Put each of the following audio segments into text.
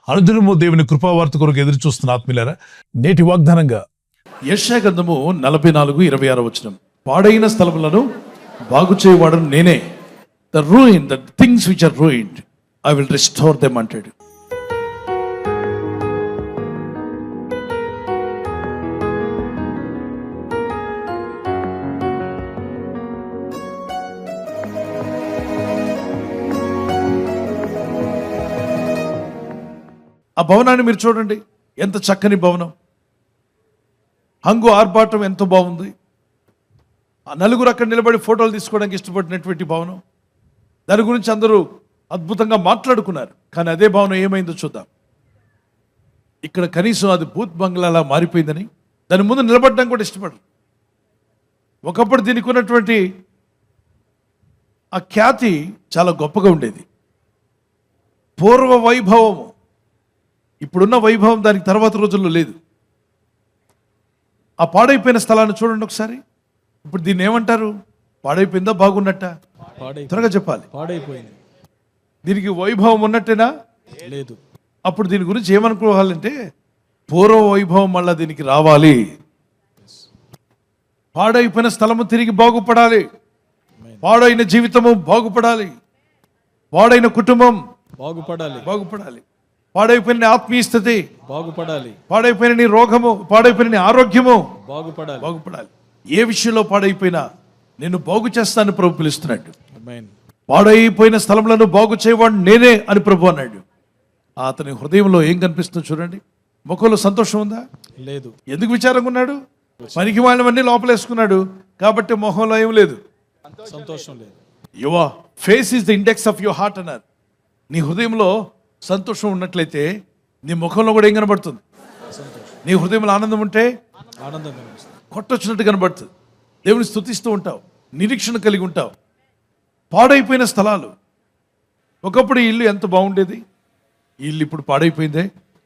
అనుదినము దేవుని కృపావార్త కొరకు ఎదురు చూస్తున్న ఆత్మీయులారా, నేటి వాగ్దానంగా యెషయా గ్రంథము 44:26 వచనం. పాడైన స్థలములను బాగు చేయవాడను నేనే. The things which are ruined I will restore them అంటాడు. ఆ భవనాన్ని మీరు చూడండి, ఎంత చక్కని భవనం, హంగు ఆర్భాటం ఎంతో బాగుంది. ఆ నలుగురు అక్కడ నిలబడి ఫోటోలు తీసుకోవడానికి ఇష్టపడినటువంటి భవనం. దాని గురించి అందరూ అద్భుతంగా మాట్లాడుకున్నారు. కానీ అదే భవనం ఏమైందో చూద్దాం. ఇక్కడ కనీసం అది భూత్ బంగ్లాలా మారిపోయిందని దాని ముందు నిలబడడానికి కూడా ఇష్టపడరు. ఒకప్పుడు దీనికి ఉన్నటువంటి ఆ ఖ్యాతి చాలా గొప్పగా ఉండేది. పూర్వ వైభవము, ఇప్పుడున్న వైభవం దానికి తర్వాత రోజుల్లో లేదు. ఆ పాడైపోయిన స్థలాన్ని చూడండి ఒకసారి. ఇప్పుడు దీన్ని ఏమంటారు? పాడైపోయిందా, బాగున్నట్ట? త్వరగా చెప్పాలి. పాడైపోయింది. దీనికి వైభవం ఉన్నట్టేనా? లేదు. అప్పుడు దీని గురించి ఏమనుకోవాలంటే పూర్వ వైభవం మళ్ళా దీనికి రావాలి. పాడైపోయిన స్థలము తిరిగి బాగుపడాలి. పాడైన జీవితము బాగుపడాలి. పాడైన కుటుంబం బాగుపడాలి. పాడైపోయిన ఆత్మీయ స్థితి బాగుపడాలి. పాడైపోయిన నీ రోగము, పాడైపోయిన నీ ఆరోగ్యము బాగుపడాలి. ఏ విషయంలో పాడైపోయినా నేను బాగు చేస్తాను ప్రభు పిలుస్తున్నాడు. ఆమేన్. పాడైపోయిన స్థలములను బాగు చేయవాడు నేనే అని ప్రభు అన్నాడు. అతని హృదయంలో ఏం కనిపిస్తుందో చూడండి. ముఖంలో సంతోషం ఉందా? లేదు. ఎందుకు విచారంగా ఉన్నాడు? పనికి వాళ్ళవన్నీ లోపలేసుకున్నాడు కాబట్టి మొహంలో ఏం లేదు, సంతోషం లేదు. Your face is the index of your heart అన్నారు. నీ హృదయంలో సంతోషం ఉన్నట్లయితే నీ ముఖంలో కూడా ఏం కనబడుతుంది? నీ హృదయంలో ఆనందం ఉంటే ఆనందం కనిపిస్తుంది. కొట్టొచ్చినట్టు కనబడుతుంది. దేవుని స్తుతిస్తూ ఉంటావు, నిరీక్షణ కలిగి ఉంటావు. పాడైపోయిన స్థలాలు, ఒకప్పుడు ఈ ఇల్లు ఎంత బాగుండేది, ఈ ఇల్లు ఇప్పుడు పాడైపోయిందే.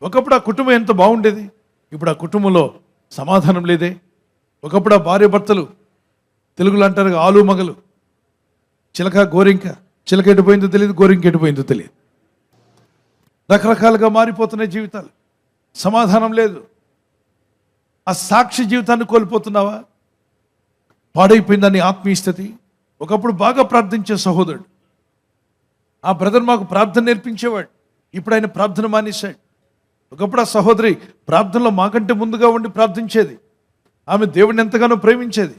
ఒకప్పుడు ఆ కుటుంబం ఎంత బాగుండేది, ఇప్పుడు ఆ కుటుంబంలో సమాధానం లేదే. ఒకప్పుడు ఆ భార్య భర్తలు, తెలుగులో అంటారు ఆలు మగలు, చిలక గోరింక, చిలక ఎడిపోయిందో తెలియదు, గోరింక ఎడిపోయిందో తెలియదు. రకరకాలుగా మారిపోతున్నాయి జీవితాలు. సమాధానం లేదు. ఆ సాక్షి జీవితాన్ని కోల్పోతున్నావా? పాడైపోయిందని ఆత్మీయ స్థితి. ఒకప్పుడు బాగా ప్రార్థించే సహోదరుడు, ఆ బ్రదర్ మాకు ప్రార్థన నేర్పించేవాడు, ఇప్పుడు ఆయన ప్రార్థన మానేశాడు. ఒకప్పుడు ఆ సహోదరి ప్రార్థనలో మాకంటే ముందుగా ఉండి ప్రార్థించేది. ఆమె దేవుడిని ఎంతగానో ప్రేమించేది.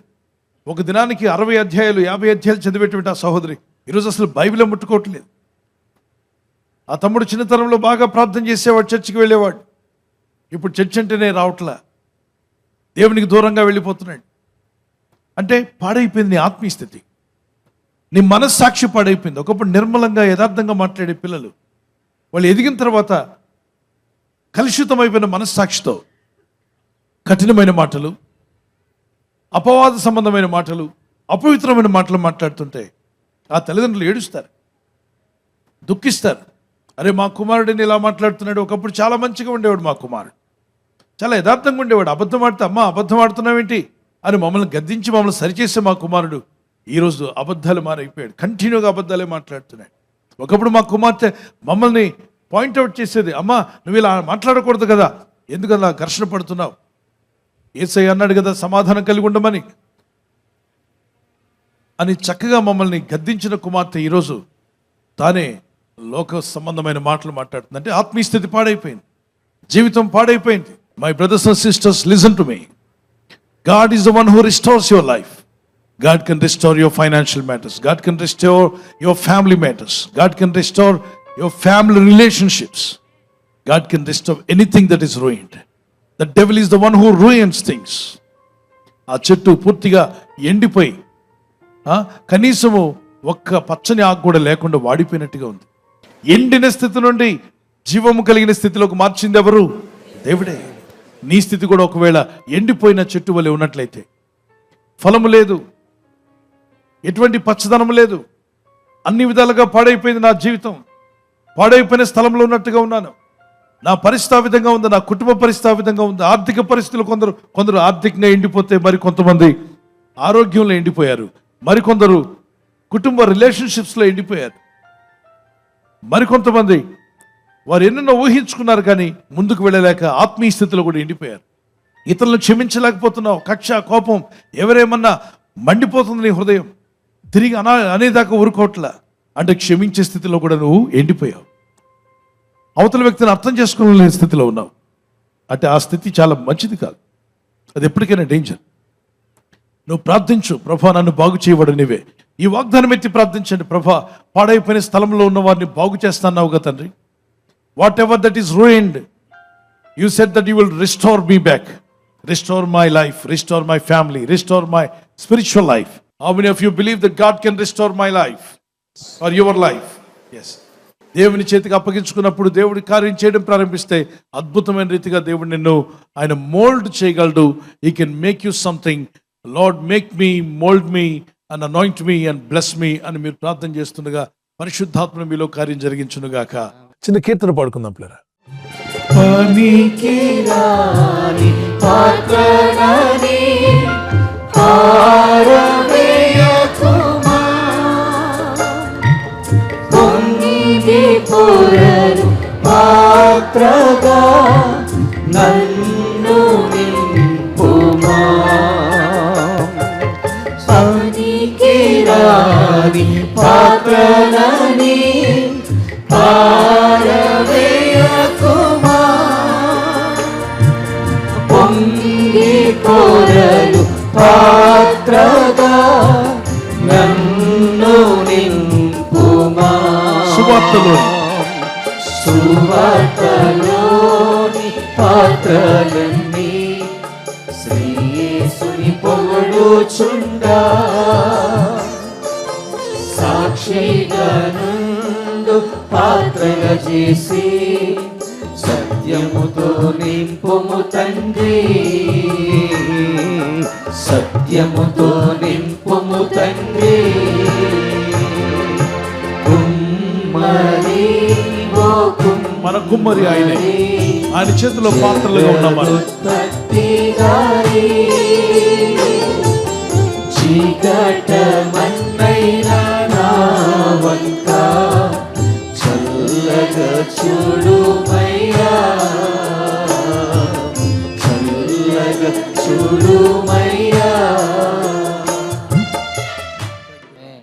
ఒక దినానికి 60 అధ్యాయాలు 50 అధ్యాయాలు చదివేటువంటి ఆ సహోదరి ఈరోజు అసలు బైబిలే ముట్టుకోవట్లేదు. ఆ తమ్ముడు చిన్నతనంలో బాగా ప్రార్థన చేసేవాడు, చర్చికి వెళ్ళేవాడు. ఇప్పుడు చర్చ్ అంటేనే రావట్లా, దేవునికి దూరంగా వెళ్ళిపోతున్నాడు. అంటే పాడైపోయింది నీ ఆత్మీయ స్థితి, నీ మనస్సాక్షి పాడైపోయింది. ఒకప్పుడు నిర్మలంగా యథార్థంగా మాట్లాడే పిల్లలు, వాళ్ళు ఎదిగిన తర్వాత కలుషితమైపోయిన మనస్సాక్షితో కఠినమైన మాటలు, అపవాద సంబంధమైన మాటలు, అపవిత్రమైన మాటలు మాట్లాడుతుంటే ఆ తల్లిదండ్రులు ఏడుస్తారు, దుఃఖిస్తారు. అరే మా కుమారుడిని ఇలా మాట్లాడుతున్నాడు. ఒకప్పుడు చాలా మంచిగా ఉండేవాడు మా కుమారుడు, చాలా యథార్థంగా ఉండేవాడు. అబద్ధం ఆడితే అమ్మ అబద్ధం ఆడుతున్నావేంటి అని మమ్మల్ని గద్దించి మమ్మల్ని సరిచేసే మా కుమారుడు ఈరోజు అబద్ధాలు మారైపోయాడు. కంటిన్యూగా అబద్ధాలే మాట్లాడుతున్నాడు. ఒకప్పుడు మా కుమార్తె మమ్మల్ని పాయింట్అవుట్ చేసేది, అమ్మ నువ్వు ఇలా మాట్లాడకూడదు కదా, ఎందుకు అలా ఘర్షణ పడుతున్నావు, యేసయ్య అన్నాడు కదా సమాధానం కలిగి ఉండమని అని చక్కగా మమ్మల్ని గద్దించిన కుమార్తె ఈరోజు తానే లోక సంబంధమైన మాటలు మాట్లాడుతుంది. అంటే ఆత్మీయ స్థితి పాడైపోయింది, జీవితం పాడైపోయింది. My brothers and sisters, listen to me. God is the one who restores your life. God can restore your financial matters. God can restore your family matters. God can restore your family relationships. God can restore anything that is ruined. The devil is the one who ruins things. ఆ చెట్టు పూర్తిగా ఎండిపోయి కనీసము ఒక్క పచ్చని ఆకు కూడా లేకుండా వాడిపోయినట్టుగా ఉంది. ఎండిన స్థితి నుండి జీవము కలిగిన స్థితిలోకి మార్చింది ఎవరు? దేవుడే. నీ స్థితి కూడా ఒకవేళ ఎండిపోయిన చెట్టు వలె ఉన్నట్లయితే, ఫలము లేదు, ఎటువంటి పచ్చదనం లేదు, అన్ని విధాలుగా పాడైపోయింది నా జీవితం, పాడైపోయిన స్థలంలో ఉన్నట్టుగా ఉన్నాను, నా పరిస్థితి ఆ విధంగా ఉంది, నా కుటుంబ పరిస్థితి ఆ విధంగా ఉంది, ఆర్థిక పరిస్థితులు కొందరు ఆర్థికంగా ఎండిపోతే మరి కొంతమంది ఆరోగ్యంలో ఎండిపోయారు, మరికొందరు కుటుంబ రిలేషన్షిప్స్లో ఎండిపోయారు, మరికొంతమంది వారు ఎన్నెన్నో ఊహించుకున్నారు, కానీ ముందుకు వెళ్ళలేక ఆత్మీయ స్థితిలో కూడా ఎండిపోయారు. ఇతరులను క్షమించలేకపోతున్నావు, కక్ష కోపం ఎవరేమన్నా మండిపోతుంది నీ హృదయం, తిరిగి అనేదాకా ఊరుకోవట్లా అంటే క్షమించే స్థితిలో కూడా నువ్వు ఎండిపోయావు. అవతల వ్యక్తిని అర్థం చేసుకోలేని స్థితిలో ఉన్నావు అంటే ఆ స్థితి చాలా మంచిది కాదు, అది ఎప్పటికైనా డేంజర్. నువ్వు ప్రార్థించు, ప్రభా నన్ను బాగు చేయబడు నీవే. ఈ వాగ్దానం ఎత్తి ప్రార్థించండి, ప్రభా పాడైపోయిన స్థలంలో ఉన్న వారిని బాగు చేస్తాన్నావుగా తండ్రి. Whatever that is ruined, you said that you will restore me back, restore my life, restore my family, restore my spiritual life. How many of you believe that God can restore my life or your life? Yes. దేవుని చేతికి అప్పగించుకున్నప్పుడు దేవుడి కార్యం చేయడం ప్రారంభిస్తే అద్భుతమైన రీతిగా దేవుడు నిన్ను ఆయన మోల్డ్ చేయగలడు. He can make you something. Lord make me, mould me and anoint me and bless me అని మీరు ప్రార్థన చేస్తుండగా పరిశుద్ధాత్మ మీలో కార్యం జరిగించునుగాక. చిన్న కీర్తన పాడుకుందాం పిల్లరా. పనికిరాని పాత్రలని పారవేయకుమా, పొంగిపోరను పాత్రగా నన్ను నింపుమా. పనికిరాని పాత్రలని పారవేయకుమా, పొంగిపోరను పాత్రగా నన్ను నింపుమా. సువార్తలోని పాత్రలన్నీ శ్రీ యేసుని పొగడుచుండా, సాక్షిగా నుండు పాత్రగా చేసి సత్యముతో నింపుము తండ్రి, సత్యముతో నింపుము తండ్రి. కుమ్మరి ఓ మన కుమ్మరి ఆయనే, ఆయన చేతిలో పాత్రలుగా ఉన్నాం. చీకటమన్నైనా నా వంక చల్లగా చూడుమయ్యా, చల్లగా చూడుమయ్యా.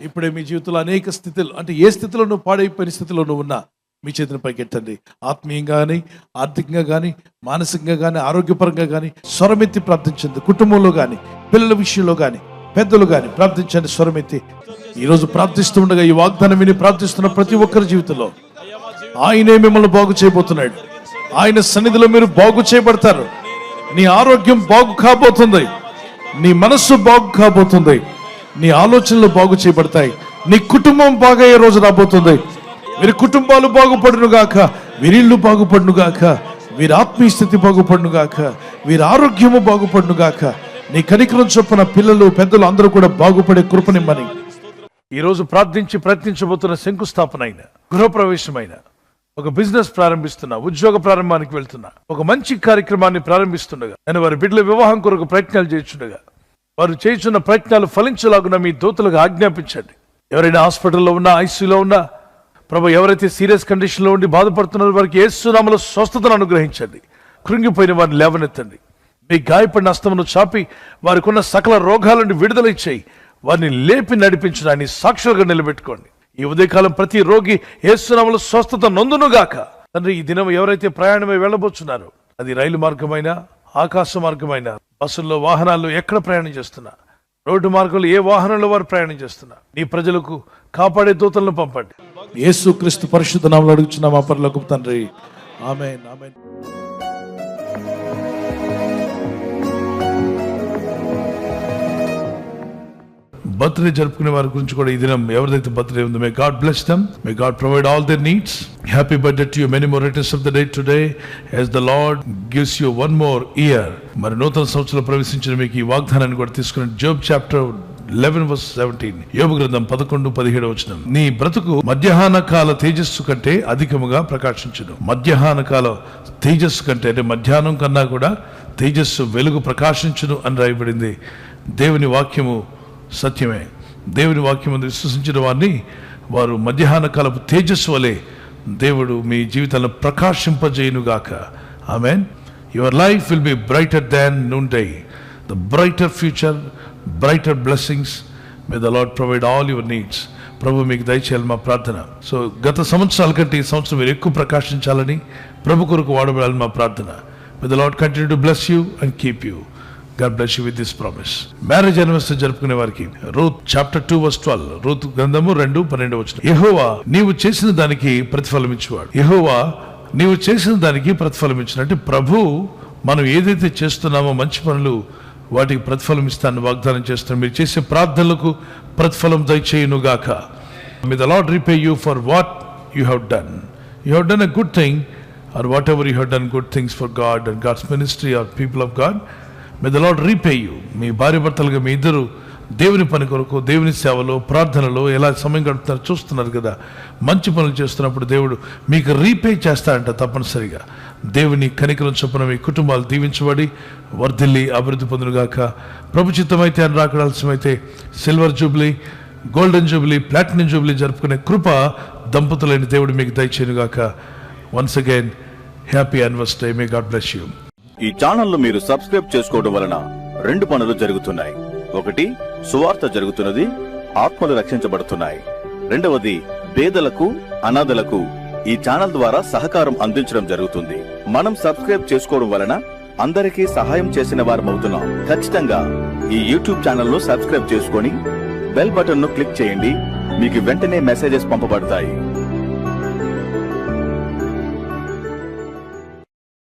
ఇప్పుడే మీ జీవితంలో అనేక స్థితులు, అంటే ఏ స్థితిలో నువ్వు పాడైపోయిన స్థితిలో నువ్వు ఉన్నా మీ చేతిని పైకెట్టండి. ఆత్మీయంగా కానీ, ఆర్థికంగా కానీ, మానసికంగా కానీ, ఆరోగ్యపరంగా కానీ స్వరమెత్తి ప్రార్థించండి. కుటుంబంలో కానీ, పిల్లల విషయంలో కానీ, పెద్దలు కానీ ప్రార్థించండి స్వరమెత్తి. ఈరోజు ప్రార్థిస్తూ ఉండగా ఈ వాగ్దానం విని ప్రార్థిస్తున్న ప్రతి ఒక్కరి జీవితంలో ఆయనే మిమ్మల్ని బాగు చేయబోతున్నాడు. ఆయన సన్నిధిలో మీరు బాగు చేయబడతారు. నీ ఆరోగ్యం బాగు కాబోతుంది, నీ మనస్సు బాగు కాబోతుంది, నీ ఆలోచనలు బాగు చేయబడతాయి, నీ కుటుంబం బాగయ్యే రోజు రాబోతుంది. వీరి కుటుంబాలు బాగుపడును గాక, వీరిళ్ళు బాగుపడును గాక, వీరి ఆత్మీయ స్థితి బాగుపడును గాక, వీరి ఆరోగ్యము బాగుపడును గాక. నీ కనికరం చొప్పున పిల్లలు పెద్దలు అందరూ కూడా బాగుపడే కృపనిమ్మని ఈరోజు ప్రార్థించి ప్రయత్నించబోతున్న శంకుస్థాపన అయిన, గృహప్రవేశమైన, ఒక బిజినెస్ ప్రారంభిస్తున్నా, ఉద్యోగ ప్రారంభానికి వెళ్తున్నా, ఒక మంచి కార్యక్రమాన్ని ప్రారంభిస్తుండగా, నేను వారి బిడ్డల వివాహం కొరకు ప్రయత్నాలు చేస్తుండగా వారు చేస్తున్న ప్రయత్నాలు ఫలించలాగున మీ దూతలుగా ఆజ్ఞాపించండి. ఎవరైనా హాస్పిటల్లో ఉన్నా, ఐసీయూలో ఉన్నా, ప్రభు ఎవరైతే సీరియస్ కండిషన్లో ఉండి బాధపడుతున్నారో వారికి యేసు నామములో స్వస్థతను అనుగ్రహించండి. కృంగిపోయిన వారిని లేవనెత్తండి. మీ గాయపడిన హస్తమును చాపి వారికి ఉన్న సకల రోగాల నుండి విడుదల ఇచ్చేయి. వారిని లేపి నడిపించడాన్ని సాక్షులుగా నిలబెట్టుకోండి. ఈ ఉదయకాలం ప్రతి రోగి యేసు నామములో స్వస్థత నొందునుగాక. తండ్రి, ఈ దినం ఎవరైతే ప్రయాణమై వెళ్ళబోతున్నారో, అది రైలు మార్గమైన, ఆకాశ మార్గమైన, బస్సుల్లో, వాహనాల్లో ఎక్కడ ప్రయాణం చేస్తున్నా, రోడ్డు మార్గంలో ఏ వాహనంలో వారు ప్రయాణం చేస్తున్నా, నీ ప్రజలకు కాపాడే దూతలను పంపండి. యేసు క్రీస్తు పరిశుద్ధ నామములో అడుగుచున్నాం మా పరలోకపు తండ్రి. ఆమేన్, ఆమేన్. బర్త్డే జరుపుకునే వారి గురించి కూడా ఈ దినం ఎవరిదైతే బర్త్డే ఉందో, may God bless them, may God provide all their needs. Happy birthday to you, many more returns of the day today as the Lord gives you one more year. మరి నూతన సంవత్సరంలో ప్రవేశించిన మీకు ఈ వాగ్దానాన్ని కూడా తీసుకుని జోబ్ చాప్టర్ 11:17, యోబు గ్రంథం 11:17 వచనం. నీ బ్రతుకు మధ్యాహ్న కాల తేజస్సు కంటే అధికముగా ప్రకాశించును. మధ్యాహ్న కాల తేజస్సు కంటే, అంటే మధ్యాహ్నం కన్నా కూడా తేజస్సు, వెలుగు ప్రకాశించును అని రాయబడింది. దేవుని వాక్యము సత్యమే. దేవుని వాక్యం విశ్వసించిన వారిని వారు మధ్యాహ్న కాలపు తేజస్సు వలె దేవుడు మీ జీవితాలను ప్రకాశింపజేయునుగాక. ఆమేన్. Your life will be brighter than noon day. The brighter future, brighter blessings. May the lord provide all your needs. ప్రభు మీకు దయచేయాలి మా ప్రార్థన. సో గత సంవత్సరాల కంటే ఈ సంవత్సరం మీరు ఎక్కువ ప్రకాశించాలని, ప్రభు కొరకు వాడబడాలని మా ప్రార్థన. మే the lord continue to bless you and keep you. God bless you with this promise. Marriage anniversary జరుపుకునే వారికి రూత్ చాప్టర్ 2 verse 12, రూత్ గ్రంథము 2:12. యెహోవా నీవు చేసిన దానికి ప్రతిఫలం ఇచ్చేవాడు. యెహోవా నీవు చేసిన దానికి ప్రతిఫలం ఇచ్చిన, అంటే ప్రభు మనం ఏదైతే చేస్తున్నామో మంచి పనులు వాటికి ప్రతిఫలం ఇస్తానని వాగ్దానం చేస్తున్నాం. మీరు చేసే ప్రార్థనలకు ప్రతిఫలం దయచేయునుగాక. May the Lord repay you for what you have done. You have done a good thing, or whatever you have done good things for God and God's ministry or people of God. May the Lord repay you. మీ భార్య భర్తలుగా మీ ఇద్దరు దేవుని పని కొరకు, దేవుని సేవలో, ప్రార్థనలో ఎలా సమయం గడుపుతారో చూస్తున్నారు కదా. మంచి పనులు చేస్తున్నప్పుడు దేవుడు మీకు రీపే చేస్తాడంట తప్పనిసరిగా. దేవుని కనికరం చొప్పున మీ కుటుంబాలు దీవించబడి వర్ధిల్లి అభివృద్ధి పొందునుగాక. ప్రభు చిత్తమైతే అని రాకడాల్సిమైతే silver jubilee, golden jubilee, platinum jubilee జరుపుకునే కృప దంపతులైన దేవుడు మీకు దయచేయునుగాక. Once again happy anniversary. May God bless you. ఈ ఛానల్ మీరు సబ్స్క్రైబ్ చేసుకోవడం వలన 2 పనులు జరుగుతున్నాయి. ఒకటి, సువార్త జరుగుతున్నది, ఆత్మలు రక్షించబడుతున్నాయి. రెండవది, పేదలకు, అనాథలకు ఈ ఛానల్ ద్వారా సహకారం అందించడం జరుగుతుంది. మనం సబ్స్క్రైబ్ చేసుకోవడం వలన అందరికీ సహాయం చేసిన వారమవుతున్నాం. ఖచ్చితంగా ఈ యూట్యూబ్ ఛానల్ ను సబ్స్క్రైబ్ చేసుకొని బెల్ బటన్ ను క్లిక్ చేయండి. మీకు వెంటనే మెసేజెస్ పంపబడతాయి.